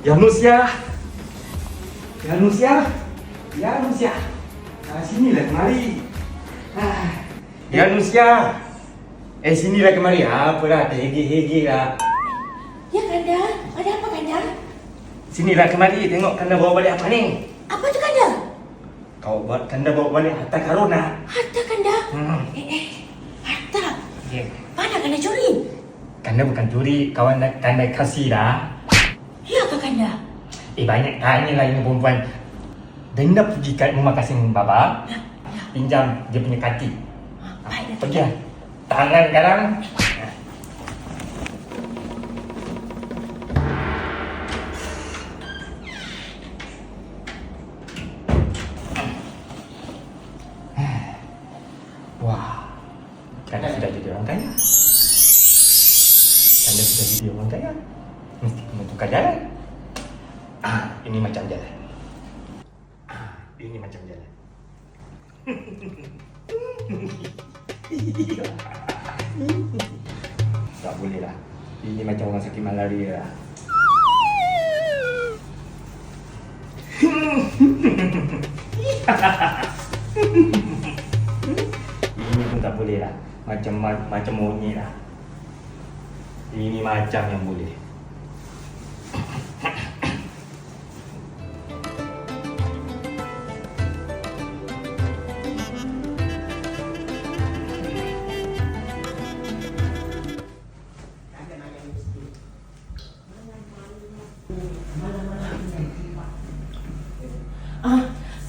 Yanusia. Yanusia. Yanusia. Sinilah kemari. Yanusia. Sinilah kemari. Apa dah, terhegi-hegi lah. Ya Kanda, ada apa Kanda? Sinilah kemari, tengok Kanda bawa balik apa ni? Apa tu Kanda? Kanda bawa balik harta karun lah. Harta Kanda? Harta? Yeah. Mana Kanda curi? Kanda bukan curi, kawan Kanda kasih dah. Ya ke Kanda? Banyak tanya lah ini perempuan. Kanda pergi kat rumah kasing baba, pinjam dia punya kaki. Baik, Pergi lah. Tangan sekarang. Wah, Kanda sudah jadi orang kaya. Kanda sudah jadi orang kaya. Mesti kena tukar jalan. Ini macam jalan. Ini macam jalan. Tak boleh lah. Ini macam orang sakit malaria lah. Ini pun tak boleh lah. Macam monyet lah. Ini macam yang boleh.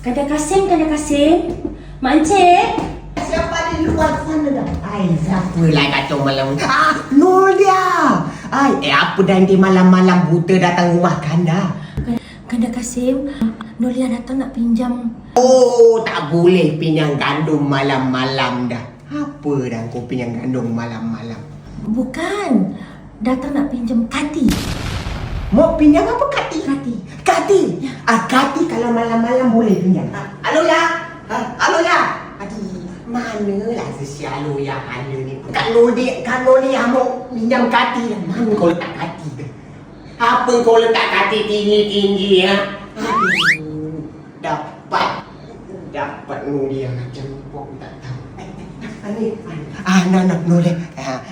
Kanda Kasim. Mak Encik. Siapa di luar sana dah? Siapa lah kacau malam ni? Nur dia! Apa dah nanti malam-malam buta datang rumah Kanda? Kanda Kasim, Nuria datang nak pinjam. Oh, tak boleh pinjam gandum malam-malam dah. Apa dah kau pinjam gandum malam-malam? Bukan, datang nak pinjam kati. Mau pinjam apa Kati? Kati? Ya. Kati kalau malam-malam boleh pinjam. Halo ya? Halo ya? Aduh, manalah si Halo ya ada ni. Kalau dia mau pinjam Kati, mana kau letak Kati tu? Apa kau letak Kati tinggi-tinggi ya? Aduh, dapat Nuria macam kau tak tahu. Nuria,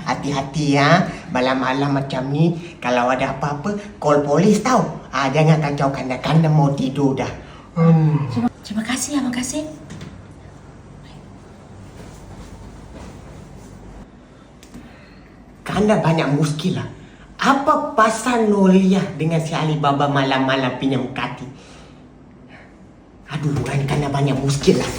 hati-hati ya. Malam-malam macam ni, kalau ada apa-apa, call polis tau. Jangan kacau Kanda mau tidur dah. Terima kasih ya, Mak Kasim. Kanda banyak muskil lah. Apa pasal Nuria dengan si Alibaba malam-malam pinjam Kati? Aduh, Kanda banyak muskil lah.